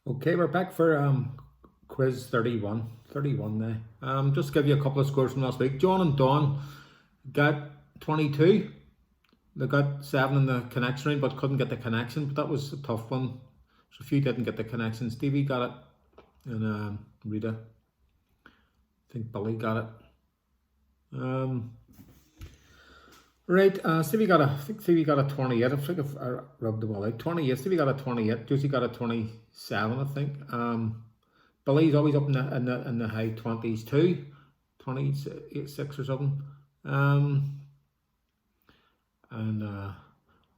Okay, we're back for quiz 31. 31 now. Just give you a couple of scores from last week. John and Dawn got 22. They got 7 in the connection round but couldn't get the connection, but that was a tough one. So a few didn't get the connection. Stevie got it, and Rita. I think Billy got it. Right, Stevie got I think Stevie got a 28. I think I rubbed the ball out. 28. Stevie got a 28. Josie got a 27, I think. Billy's always up in the high 20s too, 26 or something.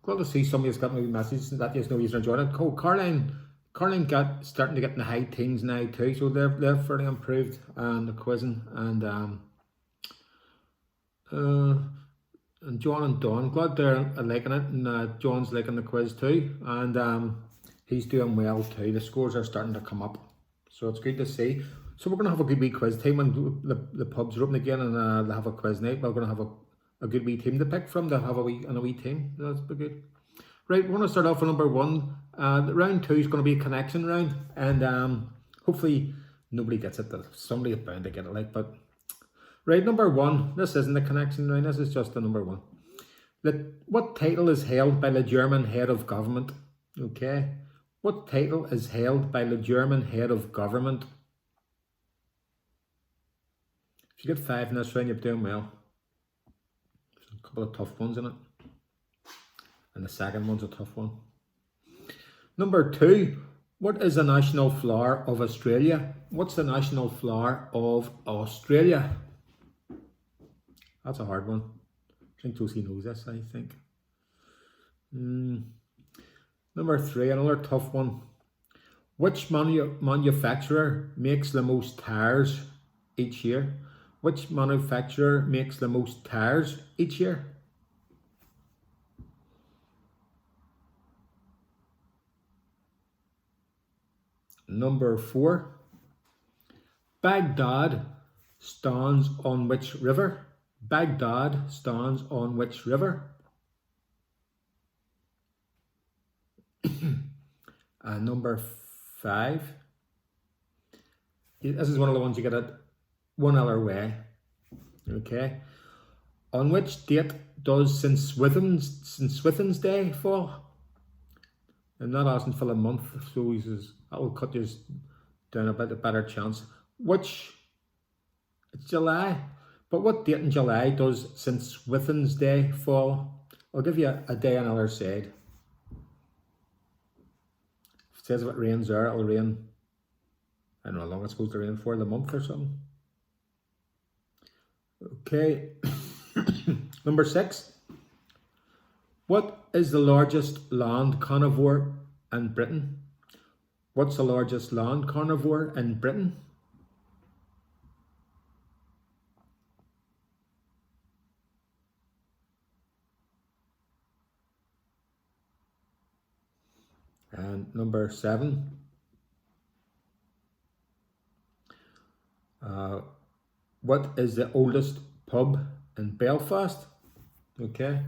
Glad to see somebody's got maybe messages that you know you're enjoying it. Oh, Caroline got starting to get in the high teens now too, so they're fairly improved and the quizzing and John and Dawn, glad they're liking it, and John's liking the quiz too, and he's doing well too. The scores are starting to come up, so it's good to see. So we're going to have a good wee quiz team when the pubs are open again, and they'll have a quiz night. We're going to have a good wee team to pick from. They'll have a wee team. That's be good. Right, we're going to start off with number 1. Round 2 is going to be a connection round, and hopefully nobody gets it. Somebody is bound to get it, but. Right, number 1. This isn't the connection round, this is just the number 1. What title is held by the German head of government? Okay. What title is held by the German head of government? If you get 5 in this round, you're doing well. There's a couple of tough ones in it. And the second one's a tough one. Number 2. What is the national flower of Australia? What's the national flower of Australia? That's a hard one. I think Josie knows this, I think. Number 3, another tough one. Which manufacturer makes the most tires each year? Which manufacturer makes the most tires each year? Number 4. Baghdad stands on which river? Baghdad stands on which river? Number 5. This is one of the ones you get it one other way. Okay. On which date does St. Swithin's Day fall? I'm not asking for the month, so he says that'll cut you down a bit, a better chance. It's July. But what date in July does St. Swithin's Day fall? I'll give you a day on either side. If it says if it rains there, it'll rain, I don't know how long it's supposed to rain for, the month or something. Okay. Number 6. What is the largest land carnivore in Britain? What's the largest land carnivore in Britain? And number 7. What is the oldest pub in Belfast? Okay.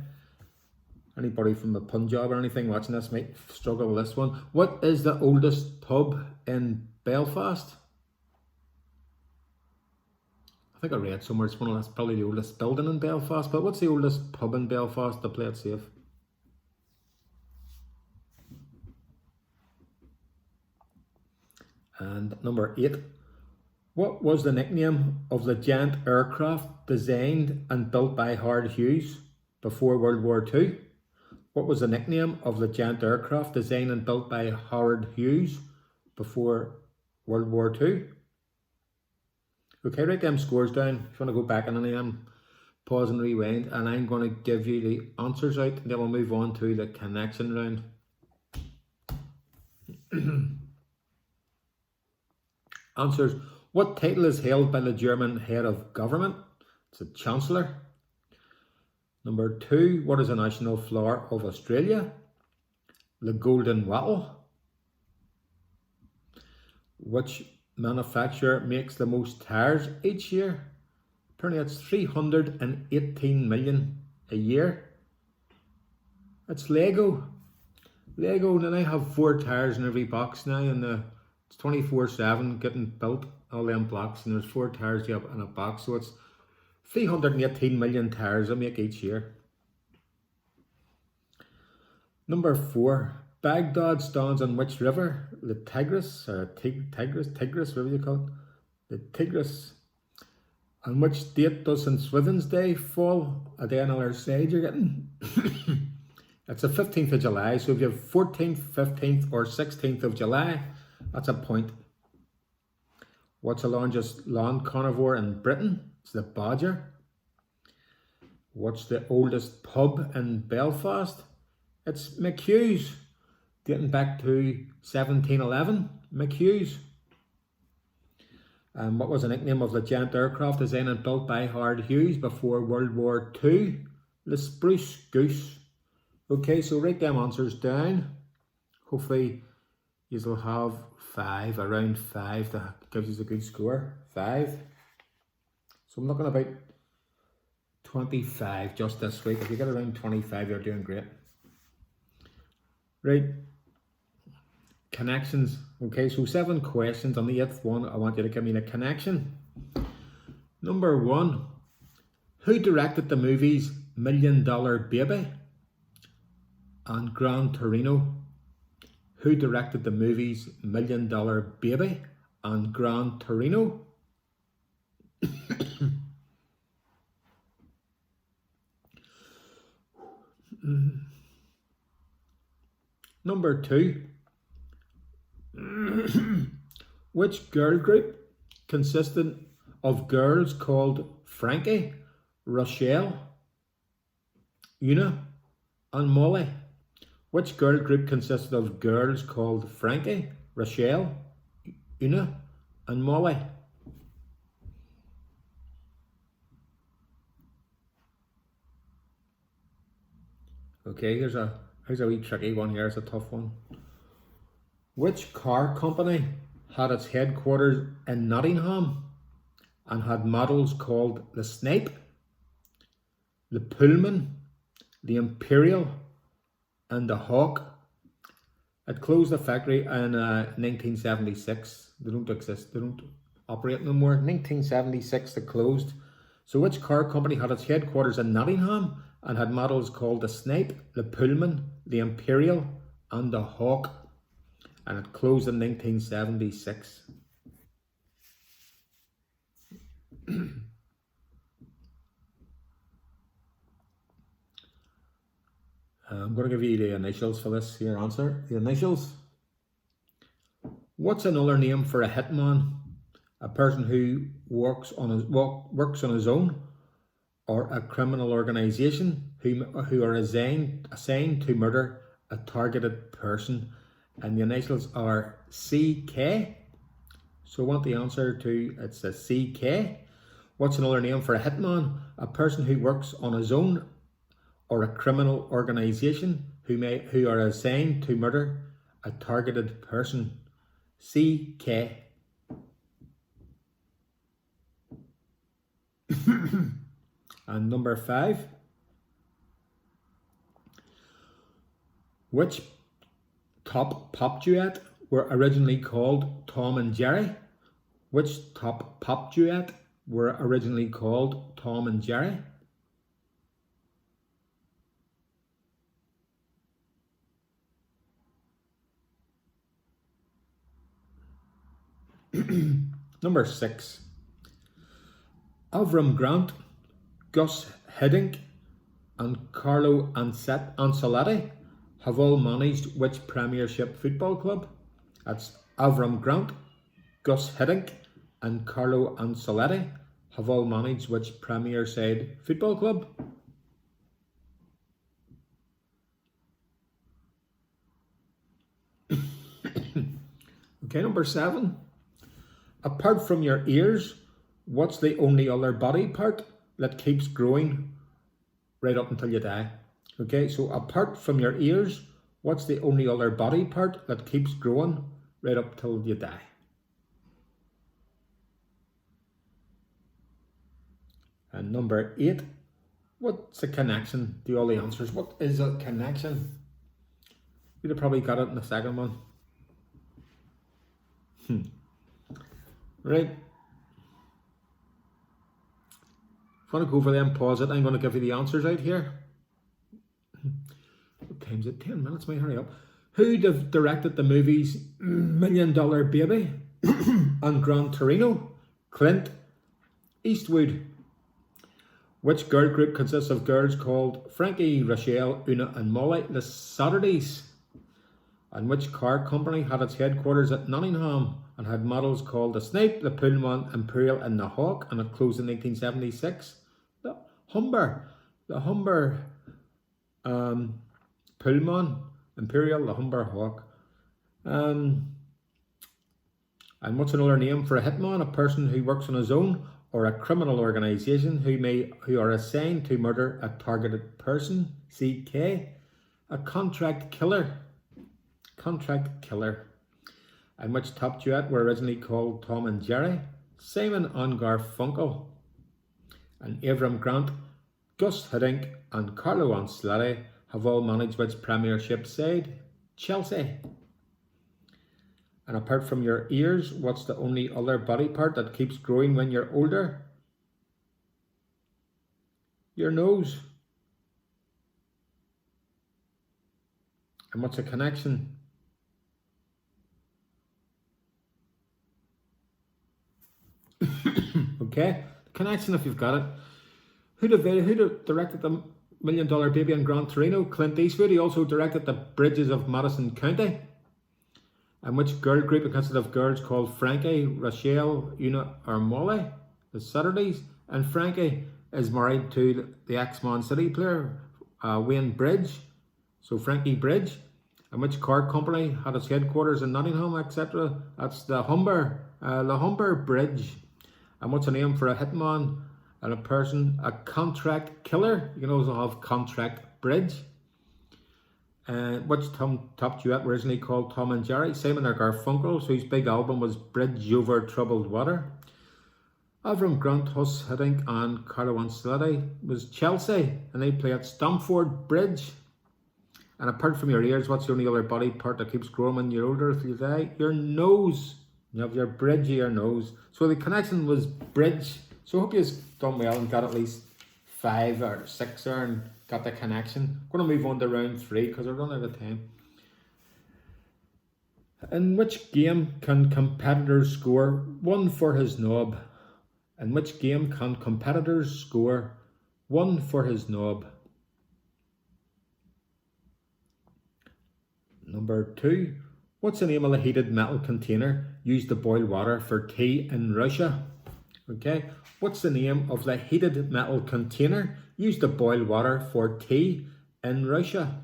Anybody from the Punjab or anything watching this might struggle with this one. What is the oldest pub in Belfast? I think I read somewhere it's that's probably the oldest building in Belfast, but what's the oldest pub in Belfast to play it safe? And number 8. What was the nickname of the giant aircraft designed and built by Howard Hughes before World War II? What was the nickname of the giant aircraft designed and built by Howard Hughes before World War II? Okay, write them scores down. If you want to go back on any of them, pause and rewind, and I'm going to give you the answers out, and then we'll move on to the connection round. Answers. What title is held by the German head of government? It's a chancellor. Number 2. What is the national flower of Australia? The golden wattle. Which manufacturer makes the most tires each year? Apparently it's 318 million a year. It's Lego. Lego, and I have 4 tires in every box now, and It's 24/7 getting built, all them blocks, and there's 4 towers you have in a box, so it's 318 million towers they make each year. Number 4. Baghdad stands on which river? The Tigris, or Tigris, whatever you call it. The Tigris. On which date does St. Swithin's Day fall? A day on the other side you're getting. It's the 15th of July, so if you have 14th, 15th or 16th of July, that's a point. What's the largest land carnivore in Britain? It's the badger. What's the oldest pub in Belfast? It's McHugh's, dating back to 1711. McHugh's. What was the nickname of the giant aircraft designed and built by Howard Hughes before World War II? The Spruce Goose. Okay, so write them answers down. Hopefully you will have 5, around 5, that gives you a good score. 5. So I'm looking about 25 just this week. If you get around 25, you're doing great. Right. Connections. Okay, so 7 questions. On the 8th one, I want you to give me a connection. Number 1. Who directed the movies $1 Million Baby and Gran Torino? Who directed the movies $1 Million Baby and Gran Torino? Number 2. Which girl group consisted of girls called Frankie, Rochelle, Una and Molly? Which girl group consisted of girls called Frankie, Rochelle, Una and Molly? Okay, here's a wee tricky one here. It's a tough one. Which car company had its headquarters in Nottingham and had models called the Snipe, the Pullman, the Imperial and the Hawk? It closed the factory in 1976. They don't exist, they don't operate no more. 1976 they closed. So which car company had its headquarters in Nottingham and had models called the Snipe, the Pullman, the Imperial and the Hawk? And it closed in 1976. I'm going to give you the initials for this here answer. The initials. What's another name for a hitman? A person who works on his own, or a criminal organisation who are assigned to murder a targeted person. And the initials are CK. So I want the answer to, it's a CK. What's another name for a hitman? A person who works on his own, or a criminal organisation who are assigned to murder a targeted person. CK. And number 5. Which top pop duet were originally called Tom and Jerry? Which top pop duet were originally called Tom and Jerry? Number 6. Avram Grant, Gus Hiddink and Carlo Ancelotti have all managed which Premiership football club? That's Avram Grant, Gus Hiddink and Carlo Ancelotti have all managed which Premier side football club? Okay, number 7. Apart from your ears, what's the only other body part that keeps growing right up until you die? Okay, so apart from your ears, what's the only other body part that keeps growing right up till you die? And number 8, what's a connection? Do all the answers. What is a connection? You'd have probably got it in the second one. Right. If you want to go for them, pause it. I'm going to give you the answers out here. What time's it? 10 minutes, mate. Hurry up. Who directed the movies $1 Million Baby and Gran Torino? Clint Eastwood. Which girl group consists of girls called Frankie, Rochelle, Una and Molly? The Saturdays. And which car company had its headquarters at Nottingham and had models called the Snipe, the Pullman, Imperial and the Hawk, and it closed in 1976? The Humber. The Humber Pullman, Imperial, the Humber Hawk. And what's another name for a hitman? A person who works on his own, or a criminal organisation who are assigned to murder a targeted person. CK. A contract killer. Contract killer. And which top duet were originally called Tom and Jerry? Simon and Garfunkel. And Avram Grant, Gus Hiddink and Carlo Ancelotti have all managed which Premiership side? Chelsea. And apart from your ears, what's the only other body part that keeps growing when you're older? Your nose. And what's a connection? Okay, connection if you've got it. Who directed the $1 Million Baby and Gran Torino? Clint Eastwood. He also directed The Bridges of Madison County. And which girl group consisted of girls called Frankie, Rochelle, Una or Molly? The Saturdays. And Frankie is married to the ex-Man City player, Wayne Bridge. So Frankie Bridge. And which car company had its headquarters in Nottingham, etc.? That's the Humber Bridge. And what's a name for a hitman and a person? A contract killer. You can also have contract bridge. Which top duet were originally called Tom and Jerry? Simon or Garfunkel, whose big album was Bridge Over Troubled Water. Avram Grant, Gus Hiddink and Carlo Ancelotti was Chelsea, and they play at Stamford Bridge. And apart from your ears, what's the only other body part that keeps growing when you're older if you die? Your nose. You have your bridge of your nose. So the connection was bridge. So I hope you've done well and got at least 5 or 6 there and got the connection. I'm going to move on to round 3 because we're running out of time. In which game can competitors score 1 for his knob? In which game can competitors score 1 for his knob? Number 2. What's the name of the heated metal container used to boil water for tea in Russia? Okay. What's the name of the heated metal container used to boil water for tea in Russia?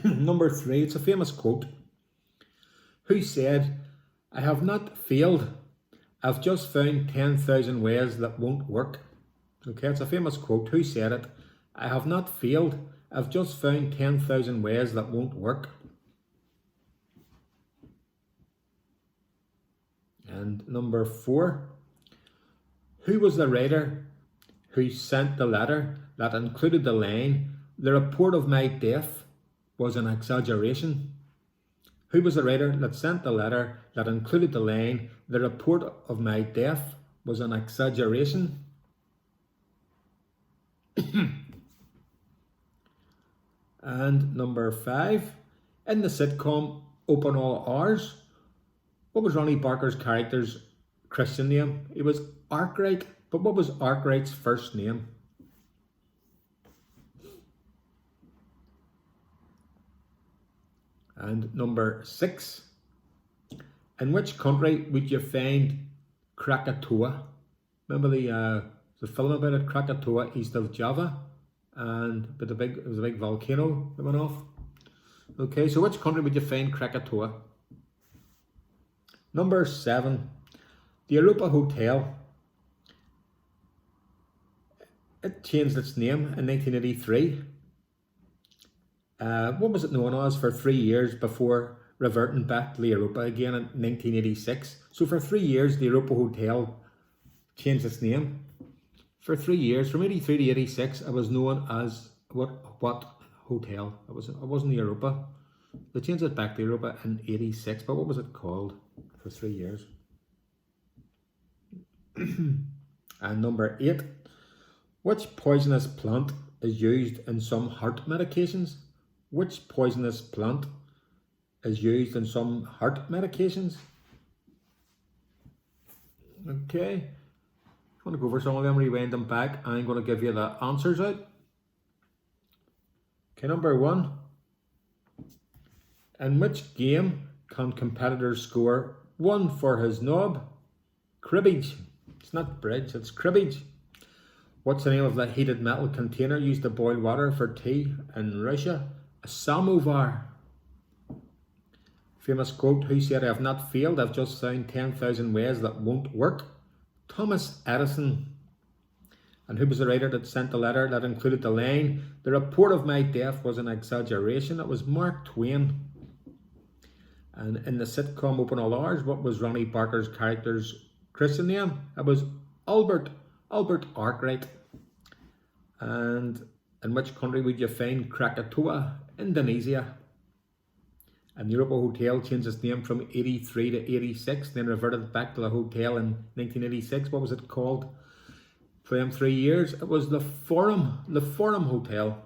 Number 3. It's a famous quote. Who said, "I have not failed. I've just found 10,000 ways that won't work." Okay, it's a famous quote. Who said it? I have not failed. I've just found 10,000 ways that won't work. And number 4. Who was the writer who sent the letter that included the line, "The report of my death was an exaggeration"? Who was the writer that sent the letter that included the line, "The report of my death was an exaggeration"? And number 5, in the sitcom Open All Hours, what was Ronnie Barker's character's Christian name? It was Arkwright, but what was Arkwright's first name? And number 6, in which country would you find Krakatoa? Remember the film about it, Krakatoa, east of Java? But it was a big volcano that went off. Okay, so which country would you find Krakatoa? Number 7, the Europa Hotel. It changed its name in 1983. What was it known as for 3 years before reverting back to the Europa again in 1986? So for 3 years, the Europa Hotel changed its name. For 3 years, from 83 to 86, it was known as what hotel? It wasn't the Europa. They changed it back to Europa in 86, but what was it called for 3 years? And number 8, which poisonous plant is used in some heart medications? Which poisonous plant is used in some heart medications? Okay, I'm going to go over some of them, rewind them back, and I'm going to give you the answers out. Okay, number 1. In which game can competitors score 1 for his knob? Cribbage. It's not bridge, it's cribbage. What's the name of the heated metal container used to boil water for tea in Russia? A samovar. Famous quote, who said, I have not failed, I've just found 10,000 ways that won't work? Thomas Edison. And who was the writer that sent the letter that included the line, the report of my death was an exaggeration? It was Mark Twain. And in the sitcom Open All Hours, what was Ronnie Barker's character's Christian name? It was Albert Arkwright. And in which country would you find Krakatoa? Indonesia. And the Europa Hotel changed its name from 83 to 86, then reverted back to the hotel in 1986. What was it called for them 3 years? It was the Forum Hotel.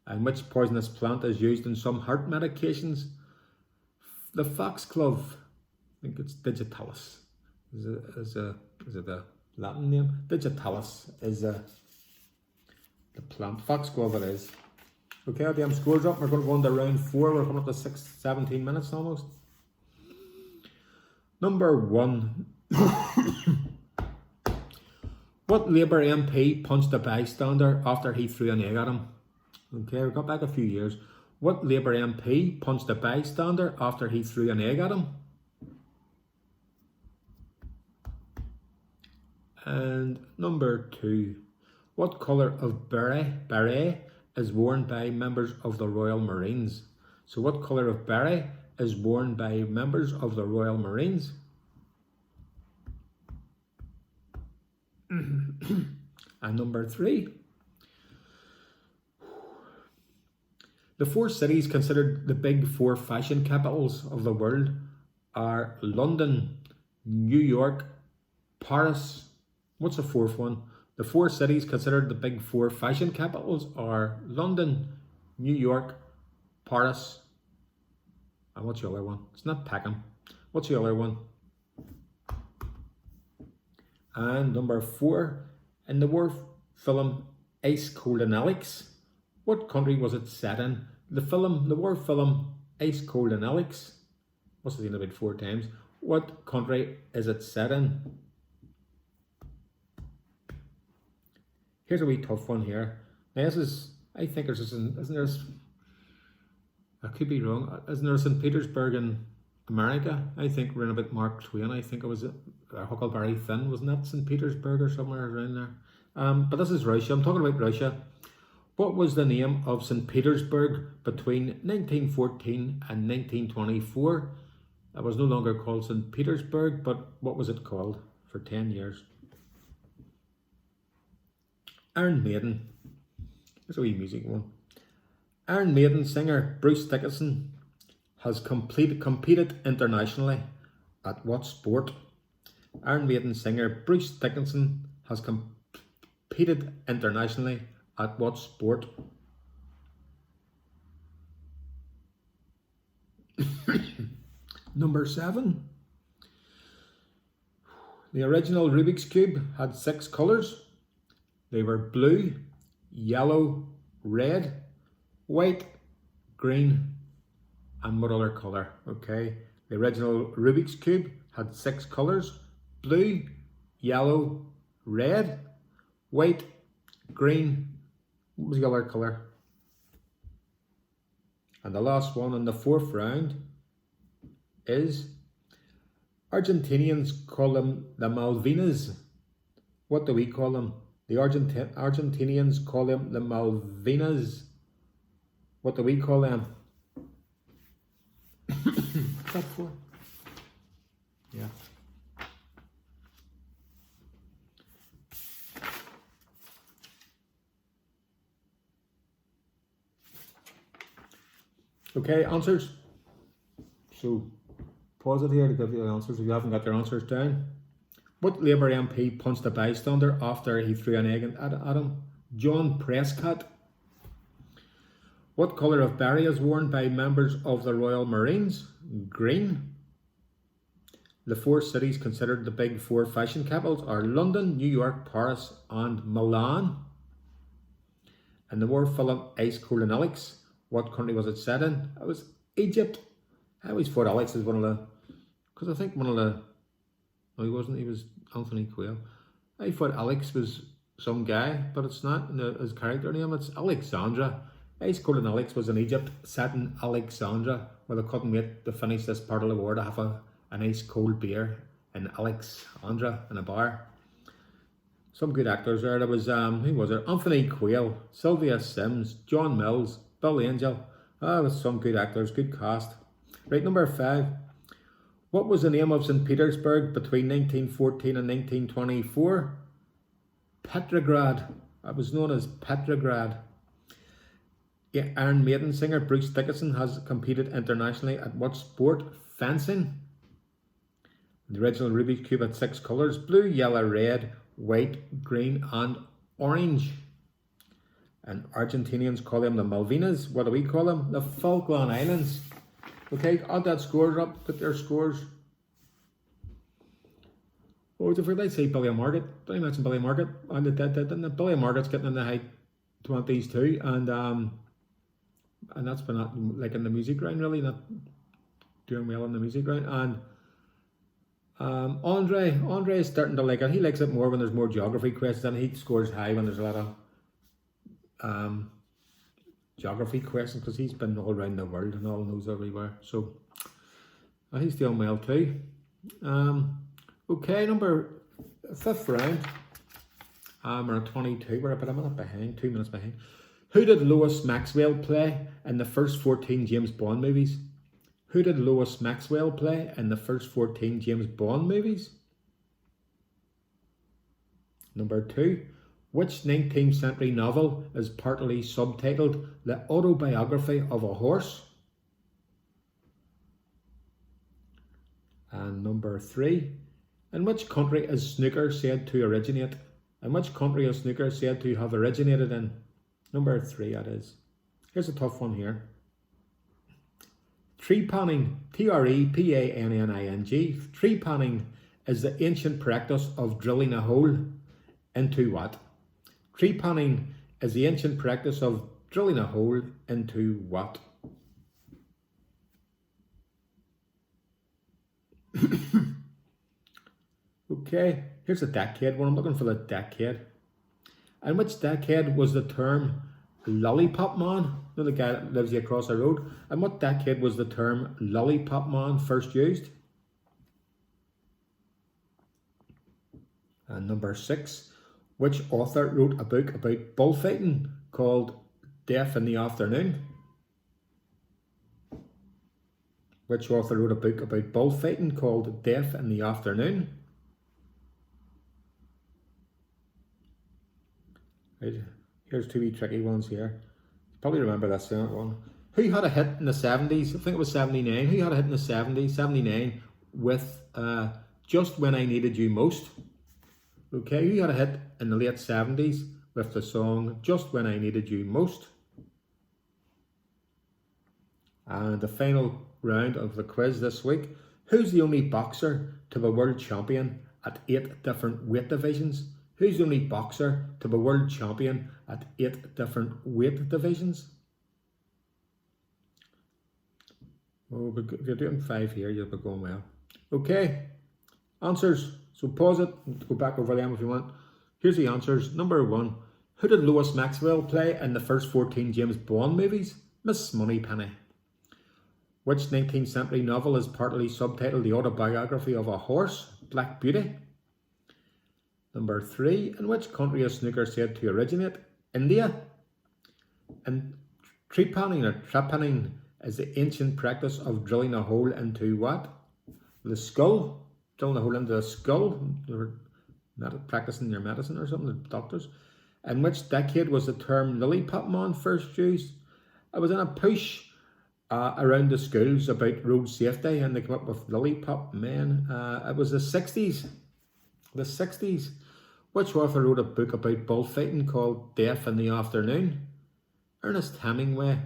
And which poisonous plant is used in some heart medications? The foxglove. I think it's digitalis. Is it a Latin name? Digitalis is the plant. Foxglove it is. Okay, the scores up. We're going to go into round 4. We're coming up to 17 minutes almost. Number 1. What Labour MP punched a bystander after he threw an egg at him? Okay, we got back a few years. What Labour MP punched a bystander after he threw an egg at him? And number 2. What colour of beret is worn by members of the Royal Marines? So what colour of beret is worn by members of the Royal Marines? And number 3. The 4 cities considered the big 4 fashion capitals of the world are London, New York, Paris. What's the 4th one? The 4 cities considered the big 4 fashion capitals are London, New York, Paris, and what's the other one? It's not Peckham. What's the other one? And number 4, in the war film Ice Cold and Alex, what country was it set in? The war film Ice Cold and Alex, must have seen it about 4 times. What country is it set in? Here's a wee tough one here. Now this is, I think there's, isn't there, I could be wrong, isn't there St. Petersburg in America? I think we're in about Mark Twain. I think it was Huckleberry Finn, wasn't that St. Petersburg or somewhere around there? But this is Russia. I'm talking about Russia. What was the name of St. Petersburg between 1914 and 1924? It was no longer called St. Petersburg, but what was it called for 10 years? Iron Maiden. There's a wee music one. Iron Maiden singer Bruce Dickinson has competed internationally at what sport? Iron Maiden singer Bruce Dickinson has competed internationally at what sport? Number 7. The original Rubik's Cube had 6 colours. They were blue, yellow, red, white, green, and what other colour? Okay, the original Rubik's Cube had 6 colours: blue, yellow, red, white, green. What was the other colour? And the last one in the 4th round is Argentinians call them the Malvinas. What do we call them? The Argentinians call them the Malvinas. What do we call them? What's that for? Yeah. Okay, answers. So pause it here to give you the answers if you haven't got your answers down. What Labour MP punched a bystander after he threw an egg at him? John Prescott. What colour of beret is worn by members of the Royal Marines? Green. The four cities considered the big four fashion capitals are London, New York, Paris and Milan. In the war film Ice Cold and Alex, what country was it set in? It was Egypt. I always thought Alex is one of the, because I think one of the, no he wasn't, he was Anthony Quayle. I thought Alex was some guy, but it's not his character name, it's Alexandra. Ice Cold and Alex was in Egypt, set in Alexandra, where they couldn't wait to finish this part of the war to have an ice cold beer in Alexandra in a bar. Some good actors there. There was, who was it? Anthony Quayle, Sylvia Sims, John Mills, Bill Angel. There was some good actors, good cast. Right, number 5. What was the name of St. Petersburg between 1914 and 1924? Petrograd. It was known as Petrograd. Iron Maiden singer Bruce Dickinson has competed internationally at what sport? Fencing. The original Rubik's Cube had 6 colours: blue, yellow, red, white, green and orange. And Argentinians call them the Malvinas. What do we call them? The Falkland Islands. Okay, add that scores up, put their scores. Oh, I forgot to say Billy Margaret. Did I mention Billy Margaret? And Billy Margaret's getting in the high 20s too, and that's been not like in the music round, really not doing well in the music round. And Andre is starting to like it. He likes it more when there's more geography questions, and he scores high when there's a lot of geography questions, because he's been all around the world and all knows everywhere. So he's doing well too. Okay, number 5th round. We're at 22. We're about a minute behind, 2 minutes behind. Who did Lois Maxwell play in the first 14 James Bond movies? Who did Lois Maxwell play in the first 14 James Bond movies? Number 2. Which 19th century novel is partly subtitled The Autobiography of a Horse? And number 3. In which country is snooker said to originate? In which country is snooker said to have originated in? Number 3, that is. Here's a tough one here. Trepanning, Trepanning. Trepanning is the ancient practice of drilling a hole into what? Trepanning is the ancient practice of drilling a hole into what? Okay, here's a decade one. I'm looking for the decade. And which decade was the term lollipop man? You know, the guy that lives here across the road. And what decade was the term lollipop man first used? And number 6. Which author wrote a book about bullfighting called Death in the Afternoon? Which author wrote a book about bullfighting called Death in the Afternoon? Right, here's 2 wee tricky ones here. Probably remember this one. Who had a hit in the 70s? I think it was 79. Who had a hit in the 70s, 79, with Just When I Needed You Most? Okay, who had a hit in the late 70s with the song Just When I Needed You Most? And the final round of the quiz this week. Who's the only boxer to be world champion at 8 different weight divisions? Who's the only boxer to be world champion at 8 different weight divisions? Oh, if you're doing 5 here, you'll be going well. Okay, answers. So pause it, go back over them if you want. Here's the answers. Number 1. Who did Lois Maxwell play in the first 14 James Bond movies? Miss Moneypenny. Which 19th century novel is partly subtitled The Autobiography of a Horse? Black Beauty. Number 3. In which country is snooker said to originate? India. And trepanning is the ancient practice of drilling a hole into what? The skull. Drilling a hole into the skull. You're practicing your medicine or something, the doctors. In which decade was the term lollipop man first used? It was in a push around the schools about road safety, and they came up with lollipop men. It was the 60s. The 60s. Which author wrote a book about bullfighting called Death in the Afternoon? Ernest Hemingway.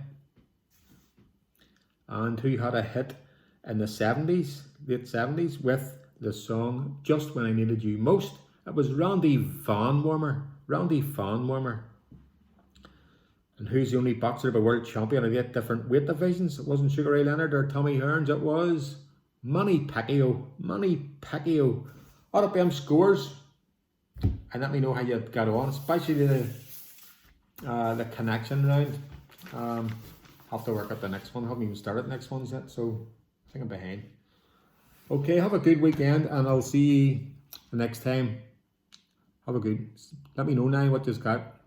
And who had a hit in the 70s, late 70s, with the song Just When I Needed You Most? It was Randy Van Warmer. Randy Van Warmer. And who's the only boxer to be world champion of 8 different weight divisions? It wasn't Sugar Ray Leonard or Tommy Hearns, it was Manny Pacquiao. Manny Pacquiao. Add up them scores and let me know how you got on, especially the connection round. Have to work at the next one. I haven't even started the next ones yet, so I think I'm behind. Okay, have a good weekend, and I'll see you the next time. Have a good. Let me know now what you've got.